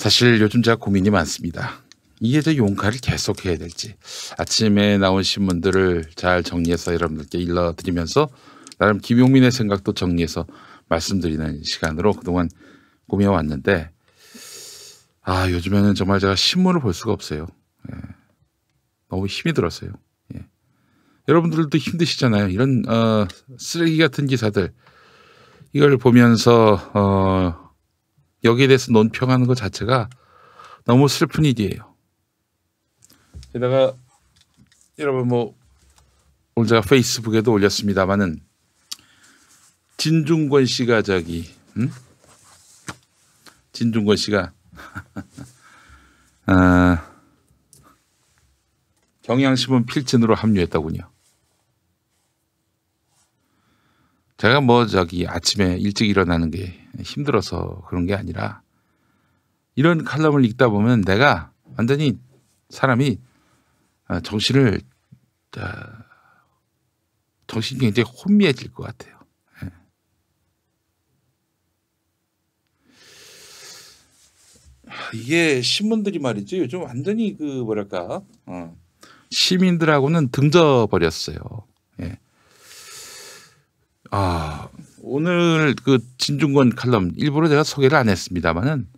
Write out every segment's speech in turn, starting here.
사실 요즘 제가 고민이 많습니다. 이게 저 용카를 계속 해야 될지, 아침에 나온 신문들을 잘 정리해서 여러분들께 일러드리면서 나름 김용민의 생각도 정리해서 말씀드리는 시간으로 그동안 꾸며 왔는데, 요즘에는 정말 제가 신문을 볼 수가 없어요. 너무 힘이 들었어요. 여러분들도 힘드시잖아요. 이런 쓰레기 같은 기사들, 이걸 보면서 여기에 대해서 논평하는 것 자체가 너무 슬픈 일이에요. 게다가 여러분 오늘 제가 페이스북에도 올렸습니다마는 진중권 씨가 진중권 씨가 경향신문 필진으로 합류했다군요. 제가 아침에 일찍 일어나는 게 힘들어서 그런 게 아니라, 이런 칼럼을 읽다 보면 내가 완전히 사람이 정신이 굉장히 혼미해질 것 같아요. 이게 신문들이 말이죠. 요즘 완전히 시민들하고는 등져 버렸어요. 오늘 진중권 칼럼 일부러 제가 소개를 안 했습니다만은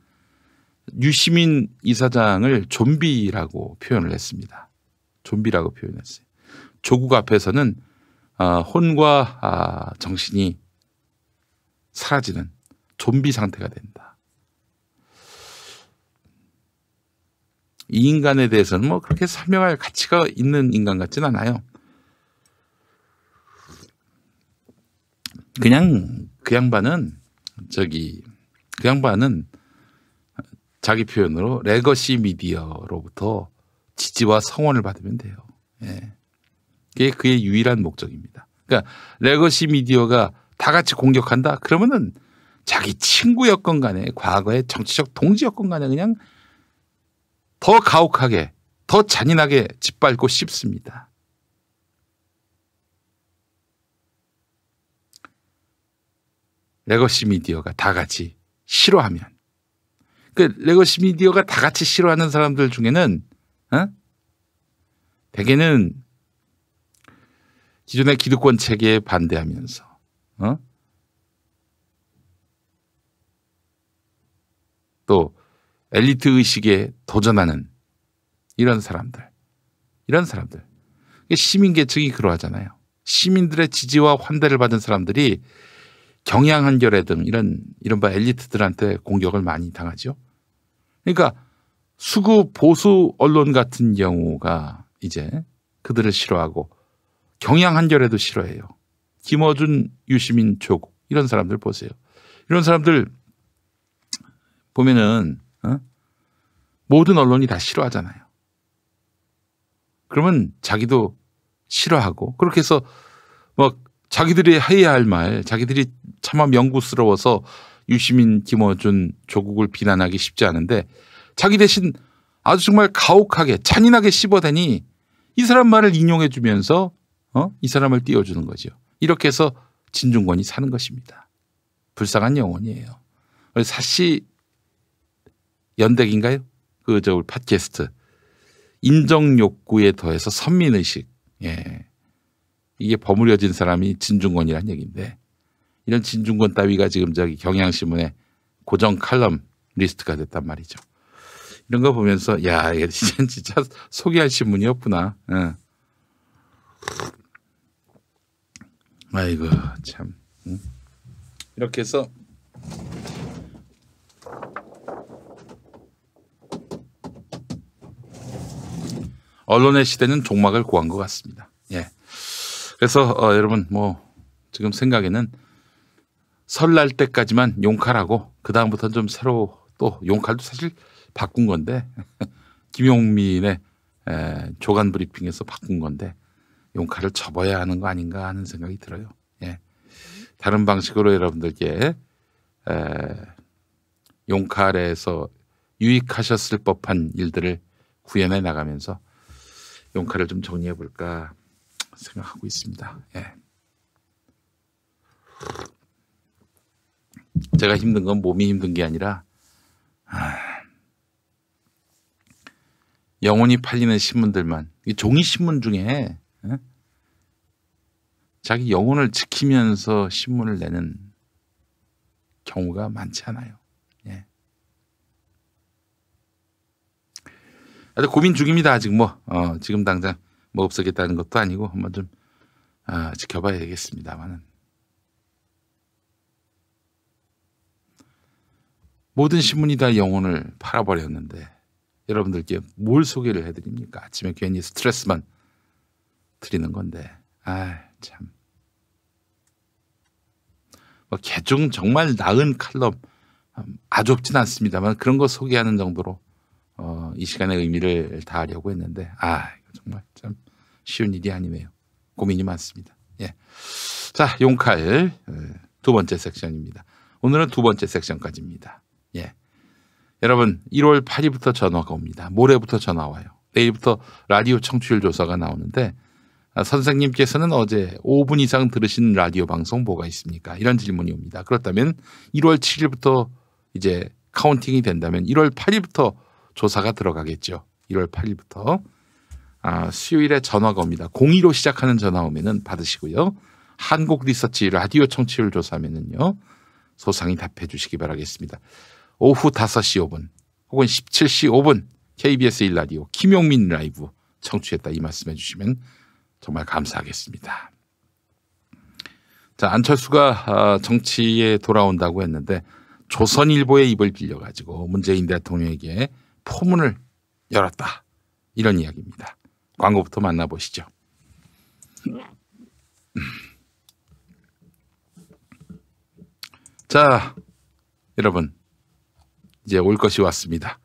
유시민 이사장을 좀비라고 표현을 했습니다. 좀비라고 표현했어요. 조국 앞에서는 혼과 정신이 사라지는 좀비 상태가 된다. 이 인간에 대해서는 그렇게 설명할 가치가 있는 인간 같진 않아요. 그냥 그 양반은 자기 표현으로 레거시 미디어로부터 지지와 성원을 받으면 돼요. 그게 그의 유일한 목적입니다. 그러니까 레거시 미디어가 다 같이 공격한다? 그러면은 자기 친구였건 간에 과거의 정치적 동지였건 간에 그냥 더 가혹하게, 더 잔인하게 짓밟고 싶습니다. 레거시 미디어가 다 같이 싫어하면, 레거시 미디어가 다 같이 싫어하는 사람들 중에는 대개는 기존의 기득권 체계에 반대하면서 또 엘리트 의식에 도전하는 이런 사람들. 시민 계층이 그러하잖아요. 시민들의 지지와 환대를 받은 사람들이 경향 한겨레 등 이른바 엘리트들한테 공격을 많이 당하죠. 그러니까 수구 보수 언론 같은 경우가 이제 그들을 싫어하고, 경향 한겨레도 싫어해요. 김어준, 유시민, 조국 이런 사람들 보세요. 이런 사람들 보면은 모든 언론이 다 싫어하잖아요. 그러면 자기도 싫어하고, 그렇게 해서 자기들이 해야 할 말, 자기들이 차마 명구스러워서 유시민, 김어준, 조국을 비난하기 쉽지 않은데 자기 대신 아주 정말 가혹하게 잔인하게 씹어대니 이 사람 말을 인용해 주면서 이 사람을 띄워주는 거죠. 이렇게 해서 진중권이 사는 것입니다. 불쌍한 영혼이에요. 사시 연대기인가요? 팟캐스트 인정 욕구에 더해서 선민의식, 이게 버무려진 사람이 진중권이란 얘기인데, 이런 진중권 따위가 지금 경향신문의 고정 칼럼 리스트가 됐단 말이죠. 이런 거 보면서 이게 진짜 소개할 신문이었구나. 아이고 참. 이렇게 해서 언론의 시대는 종막을 고한 것 같습니다. 그래서 여러분 지금 생각에는 설날 때까지만 용칼하고 그 다음부터는 좀 새로, 또 용칼도 사실 바꾼 건데 김용민의 조간 브리핑에서 바꾼 건데 용칼을 접어야 하는 거 아닌가 하는 생각이 들어요. 다른 방식으로 여러분들께 용칼에서 유익하셨을 법한 일들을 구현해 나가면서 용칼을 좀 정리해 볼까 생각하고 있습니다. 제가 힘든 건 몸이 힘든 게 아니라 영혼이 팔리는 신문들만, 이 종이 신문 중에 자기 영혼을 지키면서 신문을 내는 경우가 많지 않아요. 예. 아주 고민 중입니다. 아직 지금 당장 없애겠다는 것도 아니고 한번 좀 지켜봐야 되겠습니다만은. 모든 신문이 다 영혼을 팔아버렸는데 여러분들께 뭘 소개를 해드립니까? 아침에 괜히 스트레스만 드리는 건데, 참. 개중 정말 나은 칼럼, 아주 없진 않습니다만 그런 거 소개하는 정도로 이 시간의 의미를 다하려고 했는데, 이거 정말 참 쉬운 일이 아니네요. 고민이 많습니다. 예. 자, 용칼 두 번째 섹션입니다. 오늘은 두 번째 섹션까지입니다. 예. 여러분 1월 8일부터 전화가 옵니다. 모레부터 전화 와요. 내일부터 라디오 청취율 조사가 나오는데 선생님께서는 어제 5분 이상 들으신 라디오 방송 뭐가 있습니까? 이런 질문이 옵니다. 그렇다면 1월 7일부터 이제 카운팅이 된다면 1월 8일부터 조사가 들어가겠죠. 1월 8일부터 수요일에 전화가 옵니다. 02로 시작하는 전화 오면은 받으시고요. 한국 리서치 라디오 청취율 조사면은요. 소상히 답해 주시기 바라겠습니다. 오후 5시 5분 혹은 17시 5분 KBS 1라디오 김용민 라이브 청취했다 이 말씀해 주시면 정말 감사하겠습니다. 자, 안철수가 정치에 돌아온다고 했는데 조선일보의 입을 빌려가지고 문재인 대통령에게 포문을 열었다. 이런 이야기입니다. 광고부터 만나보시죠. 자, 여러분 이제 올 것이 왔습니다.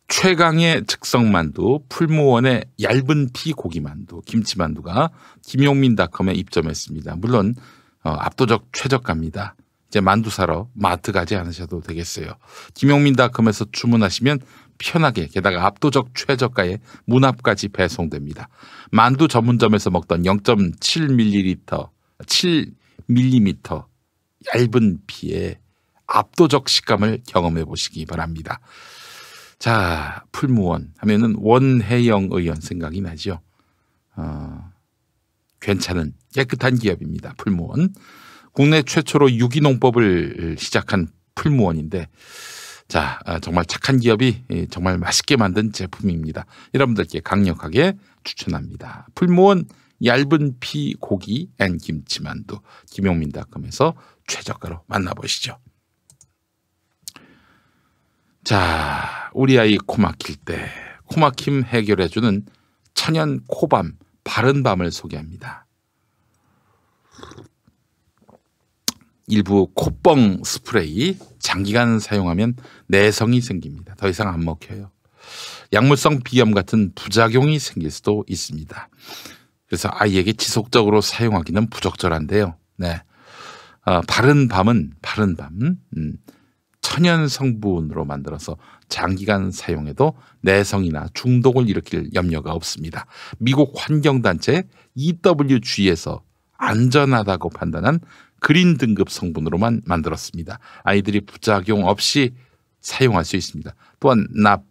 최강의 즉석만두, 풀무원의 얇은 피 고기만두, 김치만두가 김용민닷컴에 입점했습니다. 물론 압도적 최저가입니다. 이제 만두 사러 마트 가지 않으셔도 되겠어요. 김용민닷컴에서 주문하시면 편하게 게다가 압도적 최저가에 문 앞까지 배송됩니다. 만두 전문점에서 먹던 0.7ml, 7mm 얇은 피에 압도적 식감을 경험해 보시기 바랍니다. 자, 풀무원 하면은 원혜영 의원 생각이 나죠. 괜찮은 깨끗한 기업입니다. 풀무원. 국내 최초로 유기농법을 시작한 풀무원인데, 자, 정말 착한 기업이 정말 맛있게 만든 제품입니다. 여러분들께 강력하게 추천합니다. 풀무원 얇은 피 고기 앤 김치만두 김용민닷컴에서 최저가로 만나보시죠. 자, 우리 아이 코 막힐 때 코막힘 해결해주는 천연 코밤 바른밤을 소개합니다. 일부 콧뻥 스프레이 장기간 사용하면 내성이 생깁니다. 더 이상 안 먹혀요. 약물성 비염 같은 부작용이 생길 수도 있습니다. 그래서 아이에게 지속적으로 사용하기는 부적절한데요. 네, 바른밤은 천연 성분으로 만들어서 장기간 사용해도 내성이나 중독을 일으킬 염려가 없습니다. 미국 환경단체 EWG에서 안전하다고 판단한 그린 등급 성분으로만 만들었습니다. 아이들이 부작용 없이 사용할 수 있습니다. 또한 납,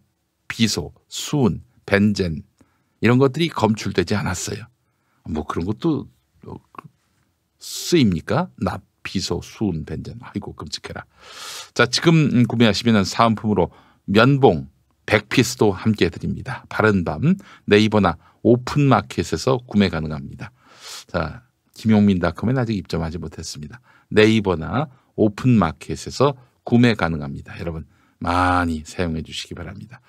비소, 수은, 벤젠 이런 것들이 검출되지 않았어요. 뭐 그런 것도 쓰입니까? 납, 비소, 수은, 벤젠. 아이고 끔찍해라. 자, 지금 구매하시면 사은품으로 면봉 100피스도 함께 드립니다. 바른밤 네이버나 오픈마켓에서 구매 가능합니다. 자, 김용민닷컴엔 아직 입점하지 못했습니다. 네이버나 오픈마켓에서 구매 가능합니다. 여러분 많이 사용해 주시기 바랍니다.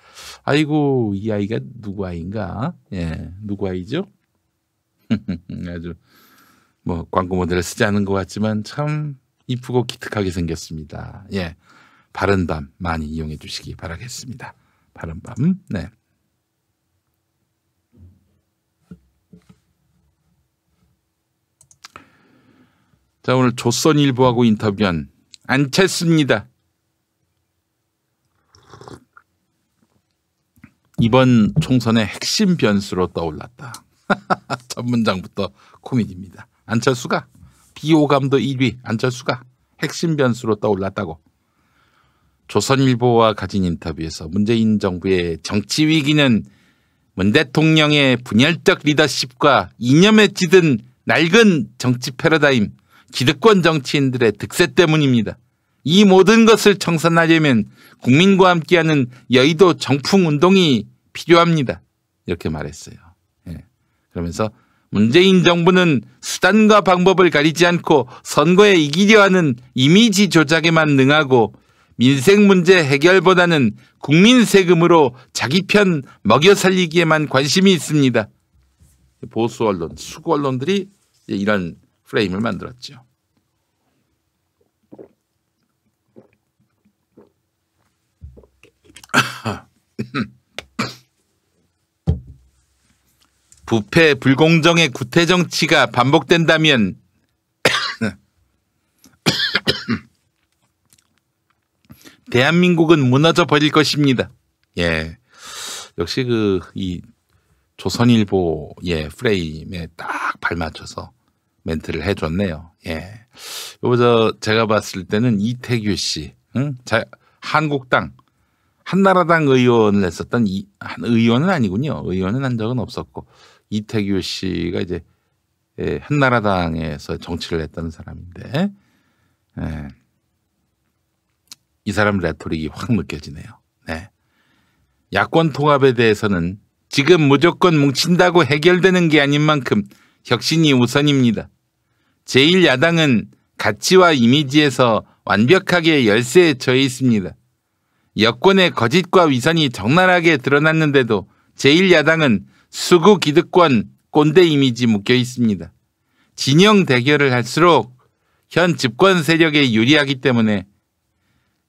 아이고 이 아이가 누구 아이인가? 예, 누구 아이죠? 아주 뭐 광고 모델을 쓰지 않은 것 같지만 참 이쁘고 기특하게 생겼습니다. 예, 바른밤 많이 이용해 주시기 바라겠습니다. 바른밤. 네. 자, 오늘 조선일보하고 인터뷰한 안철수입니다. 이번 총선의 핵심 변수로 떠올랐다. 첫 문장부터 코미디입니다. 안철수가 비호감도 1위 안철수가 핵심 변수로 떠올랐다고. 조선일보와 가진 인터뷰에서 문재인 정부의 정치 위기는 문 대통령의 분열적 리더십과 이념에 찌든 낡은 정치 패러다임, 기득권 정치인들의 득세 때문입니다. 이 모든 것을 청산하려면 국민과 함께하는 여의도 정풍 운동이 필요합니다. 이렇게 말했어요. 예. 그러면서 문재인 정부는 수단과 방법을 가리지 않고 선거에 이기려 하는 이미지 조작에만 능하고 민생 문제 해결보다는 국민 세금으로 자기 편 먹여 살리기에만 관심이 있습니다. 보수 언론, 수구 언론들이 이런 프레임을 만들었죠. 부패 불공정의 구태 정치가 반복된다면 대한민국은 무너져 버릴 것입니다. 예, 역시 이 조선일보의 프레임에 딱 발맞춰서 멘트를 해줬네요. 예, 제가 봤을 때는 이태규 씨, 한국당 한나라당 의원을 했었던 의원은 아니군요. 의원은 한 적은 없었고 이태규 씨가 이제 한나라당에서 정치를 했던 사람인데 이 사람 레토릭이 확 느껴지네요. 네. 야권 통합에 대해서는 지금 무조건 뭉친다고 해결되는 게 아닌 만큼 혁신이 우선입니다. 제1야당은 가치와 이미지에서 완벽하게 열세에 처해 있습니다. 여권의 거짓과 위선이 적나라하게 드러났는데도 제1야당은 수구 기득권 꼰대 이미지 묶여 있습니다. 진영 대결을 할수록 현 집권 세력에 유리하기 때문에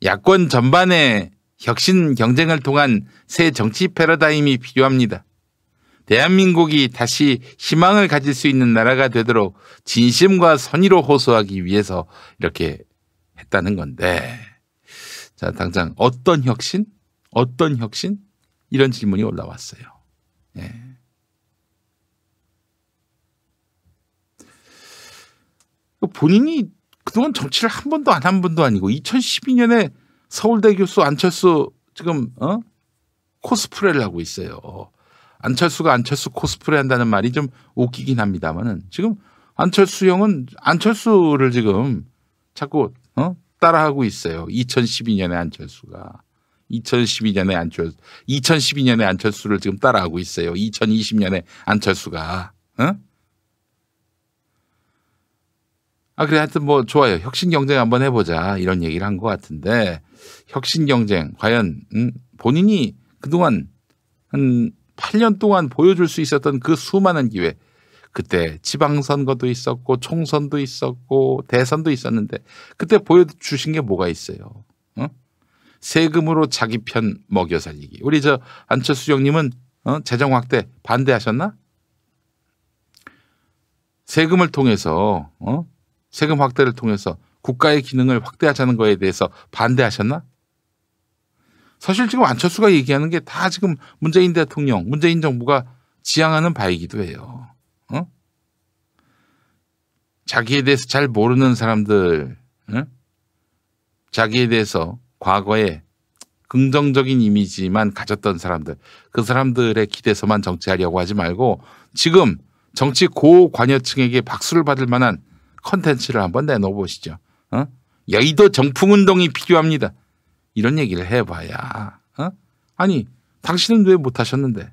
야권 전반에 혁신 경쟁을 통한 새 정치 패러다임이 필요합니다. 대한민국이 다시 희망을 가질 수 있는 나라가 되도록 진심과 선의로 호소하기 위해서 이렇게 했다는 건데, 자, 당장 어떤 혁신? 어떤 혁신? 이런 질문이 올라왔어요. 예. 본인이 그동안 정치를 한 번도 안 한 분도 아니고 2012년에 서울대 교수 안철수 지금 코스프레를 하고 있어요. 안철수가 안철수 코스프레 한다는 말이 좀 웃기긴 합니다만은 지금 안철수 형은 안철수를 지금 자꾸 따라하고 있어요. 2012년에 안철수가 2012년에 안철수를 지금 따라하고 있어요. 2020년에 안철수가 그래, 하여튼 뭐 좋아요. 혁신 경쟁 한번 해보자 이런 얘기를 한 것 같은데, 혁신 경쟁 과연 본인이 그동안 한 8년 동안 보여줄 수 있었던 그 수많은 기회, 그때 지방선거도 있었고 총선도 있었고 대선도 있었는데 그때 보여주신 게 뭐가 있어요? 세금으로 자기 편 먹여 살리기. 우리 안철수 형님은 재정 확대 반대하셨나? 세금을 통해서 세금 확대를 통해서 국가의 기능을 확대하자는 거에 대해서 반대하셨나? 사실 지금 안철수가 얘기하는 게 다 지금 문재인 대통령, 문재인 정부가 지향하는 바이기도 해요. 자기에 대해서 잘 모르는 사람들, 자기에 대해서 과거에 긍정적인 이미지만 가졌던 사람들, 그 사람들의 기대서만 정치하려고 하지 말고 지금 정치 고관여층에게 박수를 받을 만한 컨텐츠를 한번 내놓아 보시죠. 여의도 정풍운동이 필요합니다. 이런 얘기를 해봐야. 아니, 당신은 왜 못하셨는데?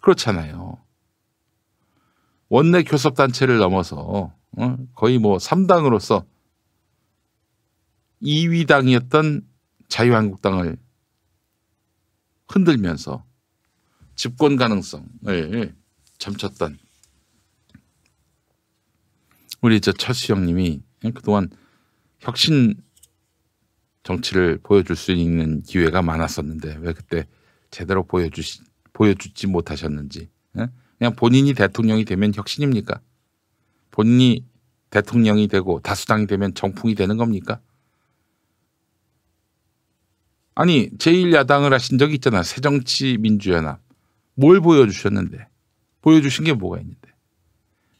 그렇잖아요. 원내 교섭단체를 넘어서 거의 뭐 3당으로서 2위 당이었던 자유한국당을 흔들면서 집권 가능성을 점쳤던 우리 철수 형님이 그동안 혁신 정치를 보여줄 수 있는 기회가 많았었는데 왜 그때 제대로 보여주지 못하셨는지. 그냥 본인이 대통령이 되면 혁신입니까? 본인이 대통령이 되고 다수당이 되면 정풍이 되는 겁니까? 아니, 제1야당을 하신 적이 있잖아. 새정치민주연합. 뭘 보여주셨는데? 보여주신 게 뭐가 있는데?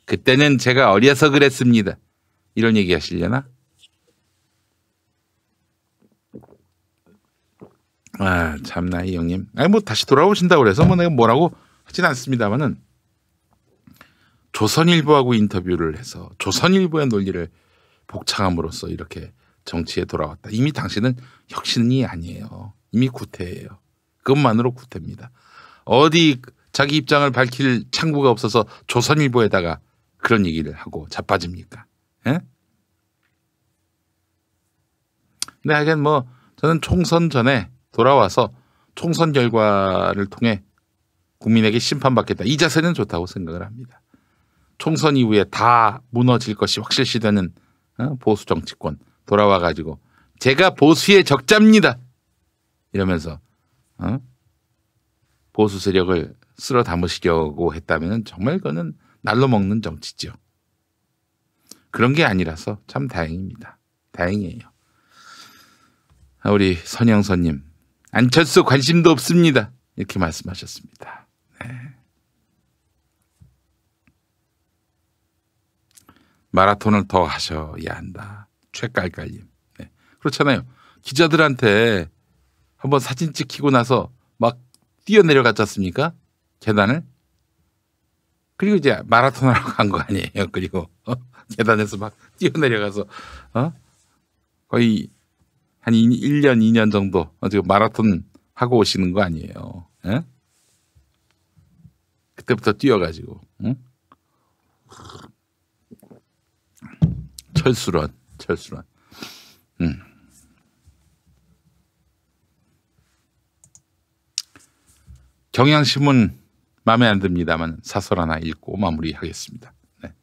그때는 제가 어려서 그랬습니다. 이런 얘기 하시려나? 아, 참나 이 형님. 아니 뭐 다시 돌아오신다고 그래서 뭐 내가 뭐라고 하진 않습니다만은 조선일보하고 인터뷰를 해서 조선일보의 논리를 복창함으로써 이렇게 정치에 돌아왔다. 이미 당신은 혁신이 아니에요. 이미 구태예요. 그것만으로 구태입니다. 어디 자기 입장을 밝힐 창구가 없어서 조선일보에다가 그런 얘기를 하고 자빠집니까? 예? 근데 하여간 뭐 저는 총선 전에 돌아와서 총선 결과를 통해 국민에게 심판받겠다. 이 자세는 좋다고 생각을 합니다. 총선 이후에 다 무너질 것이 확실시되는 보수 정치권 돌아와가지고 제가 보수의 적자입니다. 이러면서 보수 세력을 쓸어 담으시려고 했다면 정말 그거는 날로 먹는 정치죠. 그런 게 아니라서 참 다행입니다. 다행이에요. 우리 선영선님 안철수 관심도 없습니다. 이렇게 말씀하셨습니다. 네. 마라톤을 더 하셔야 한다. 최깔깔님. 네. 그렇잖아요. 기자들한테 한번 사진 찍히고 나서 막 뛰어내려갔지 않습니까? 계단을. 그리고 이제 마라톤 하러 간 거 아니에요. 그리고 계단에서 막 뛰어내려가서 거의 한 1년, 2년 정도 지금 마라톤 하고 오시는 거 아니에요. 예? 그때부터 뛰어가지고 철수런. 경향신문 마음에 안 듭니다만 사설 하나 읽고 마무리하겠습니다. 네.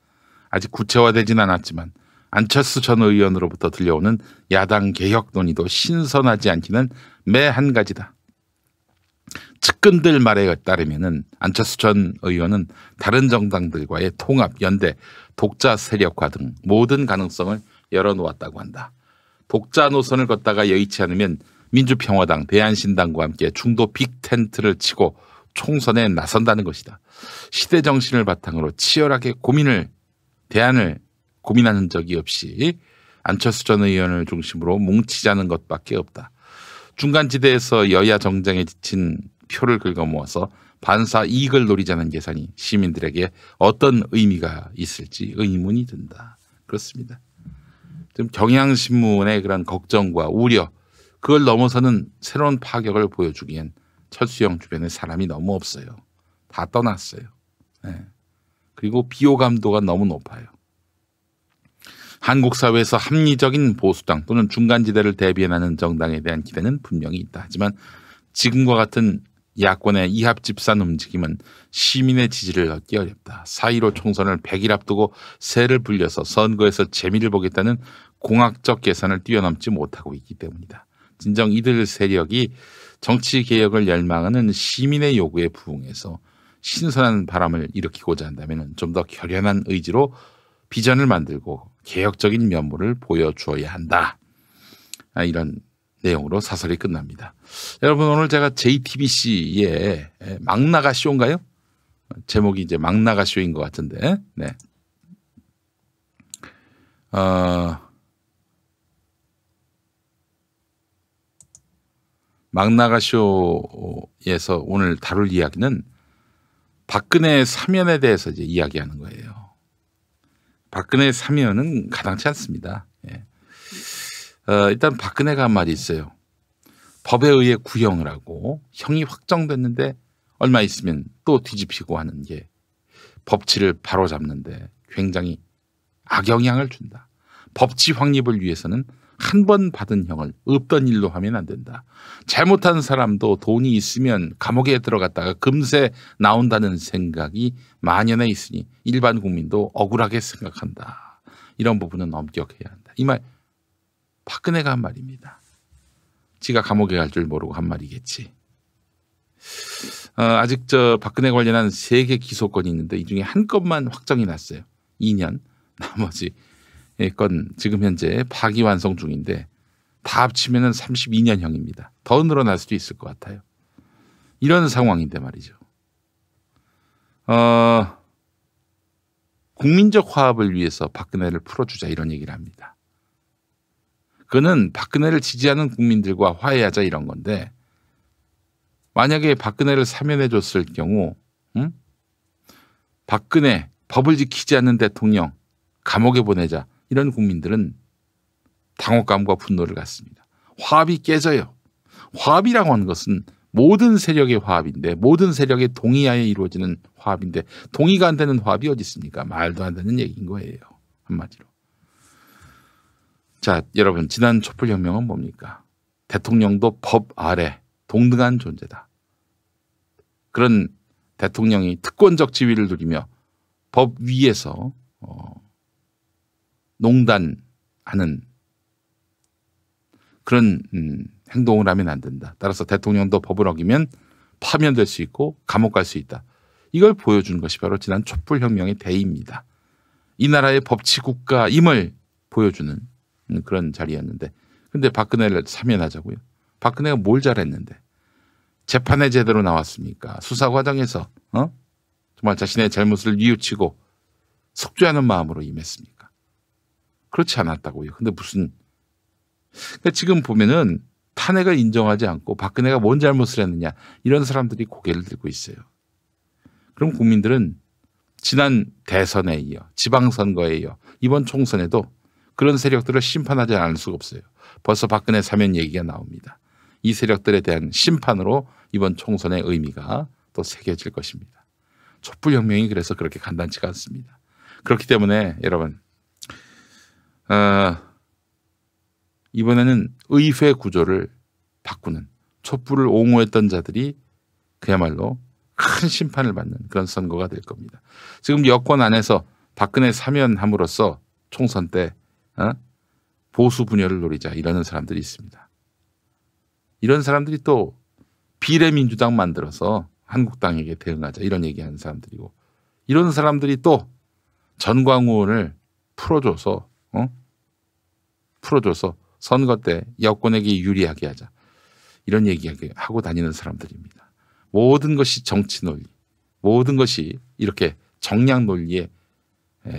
아직 구체화되진 않았지만 안철수 전 의원으로부터 들려오는 야당 개혁 논의도 신선하지 않기는 매 한 가지다. 측근들 말에 따르면은 안철수 전 의원은 다른 정당들과의 통합, 연대, 독자 세력화 등 모든 가능성을 열어놓았다고 한다. 독자 노선을 걷다가 여의치 않으면 민주평화당, 대한신당과 함께 중도 빅텐트를 치고 총선에 나선다는 것이다. 시대 정신을 바탕으로 치열하게 대안을 고민하는 적이 없이 안철수 전 의원을 중심으로 뭉치자는 것밖에 없다. 중간지대에서 여야 정쟁에 지친 표를 긁어모아서 반사 이익을 노리자는 계산이 시민들에게 어떤 의미가 있을지 의문이 든다. 그렇습니다. 지금 경향신문의 그런 걱정과 우려, 그걸 넘어서는 새로운 파격을 보여주기엔 철수형 주변에 사람이 너무 없어요. 다 떠났어요. 네. 그리고 비호감도가 너무 높아요. 한국 사회에서 합리적인 보수당 또는 중간지대를 대변하는 정당에 대한 기대는 분명히 있다. 하지만 지금과 같은 야권의 이합집산 움직임은 시민의 지지를 얻기 어렵다. 4.15 총선을 100일 앞두고 새를 불려서 선거에서 재미를 보겠다는 공학적 계산을 뛰어넘지 못하고 있기 때문이다. 진정 이들 세력이 정치개혁을 열망하는 시민의 요구에 부응해서 신선한 바람을 일으키고자 한다면 좀 더 결연한 의지로 비전을 만들고 개혁적인 면모를 보여주어야 한다. 이런 내용으로 사설이 끝납니다. 여러분, 오늘 제가 JTBC의 막나가 쇼인가요? 제목이 이제 막나가 쇼인 것 같은데, 네. 막나가 쇼에서 오늘 다룰 이야기는 박근혜 사면에 대해서 이제 이야기하는 거예요. 박근혜 사면은 가당치 않습니다. 예. 일단 박근혜가 한 말이 있어요. 법에 의해 구형을 하고 형이 확정됐는데 얼마 있으면 또 뒤집히고 하는 게 법치를 바로잡는데 굉장히 악영향을 준다. 법치 확립을 위해서는 한 번 받은 형을 없던 일로 하면 안 된다. 잘못한 사람도 돈이 있으면 감옥에 들어갔다가 금세 나온다는 생각이 만연해 있으니 일반 국민도 억울하게 생각한다. 이런 부분은 엄격해야 한다. 이 말 박근혜가 한 말입니다. 지가 감옥에 갈 줄 모르고 한 말이겠지. 아직 박근혜 관련한 3개 기소건이 있는데 이 중에 한 건만 확정이 났어요. 2년. 나머지 건 지금 현재 파기완성 중인데 다 합치면 32년형입니다. 더 늘어날 수도 있을 것 같아요. 이런 상황인데 말이죠. 국민적 화합을 위해서 박근혜를 풀어주자 이런 얘기를 합니다. 그거는 박근혜를 지지하는 국민들과 화해하자 이런 건데 만약에 박근혜를 사면해 줬을 경우 박근혜 법을 지키지 않는 대통령 감옥에 보내자 이런 국민들은 당혹감과 분노를 갖습니다. 화합이 깨져요. 화합이라고 하는 것은 모든 세력의 화합인데 모든 세력의 동의하에 이루어지는 화합인데 동의가 안 되는 화합이 어디 있습니까? 말도 안 되는 얘기인 거예요. 한마디로. 자, 여러분 지난 촛불혁명은 뭡니까? 대통령도 법 아래 동등한 존재다. 그런 대통령이 특권적 지위를 누리며 법 위에서 농단하는 그런 행동을 하면 안 된다. 따라서 대통령도 법을 어기면 파면될 수 있고 감옥 갈 수 있다. 이걸 보여준 것이 바로 지난 촛불혁명의 대의입니다. 이 나라의 법치국가임을 보여주는 그런 자리였는데 근데 박근혜를 사면하자고요. 박근혜가 뭘 잘했는데 재판에 제대로 나왔습니까? 수사 과정에서 정말 자신의 잘못을 뉘우치고 속죄하는 마음으로 임했습니까? 그렇지 않았다고요. 근데 무슨 그러니까 지금 보면은 탄핵을 인정하지 않고 박근혜가 뭔 잘못을 했느냐 이런 사람들이 고개를 들고 있어요. 그럼 국민들은 지난 대선에 이어 지방선거에 이어 이번 총선에도 그런 세력들을 심판하지 않을 수가 없어요. 벌써 박근혜 사면 얘기가 나옵니다. 이 세력들에 대한 심판으로 이번 총선의 의미가 또 새겨질 것입니다. 촛불혁명이 그래서 그렇게 간단치가 않습니다. 그렇기 때문에 여러분 이번에는 의회 구조를 바꾸는 촛불을 옹호했던 자들이 그야말로 큰 심판을 받는 그런 선거가 될 겁니다. 지금 여권 안에서 박근혜 사면함으로써 총선 때 보수 분열을 노리자 이러는 사람들이 있습니다. 이런 사람들이 또 비례민주당 만들어서 한국당에게 대응하자 이런 얘기하는 사람들이고 이런 사람들이 또 전광훈을 풀어줘서 선거 때 여권에게 유리하게 하자 이런 얘기하고 다니는 사람들입니다. 모든 것이 정치 논리, 모든 것이 이렇게 정량 논리에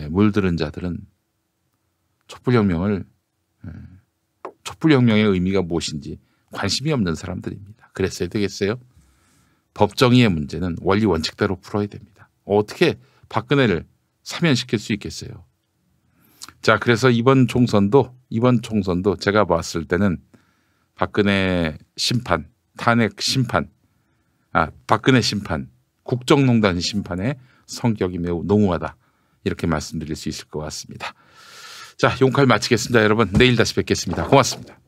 물들은 자들은 촛불혁명의 의미가 무엇인지 관심이 없는 사람들입니다. 그랬어야 되겠어요? 법정의의 문제는 원리 원칙대로 풀어야 됩니다. 어떻게 박근혜를 사면시킬 수 있겠어요? 자, 그래서 이번 총선도 제가 봤을 때는 박근혜 심판, 탄핵 심판, 박근혜 심판, 국정농단 심판의 성격이 매우 농후하다. 이렇게 말씀드릴 수 있을 것 같습니다. 자, 용칼 마치겠습니다. 여러분 내일 다시 뵙겠습니다. 고맙습니다.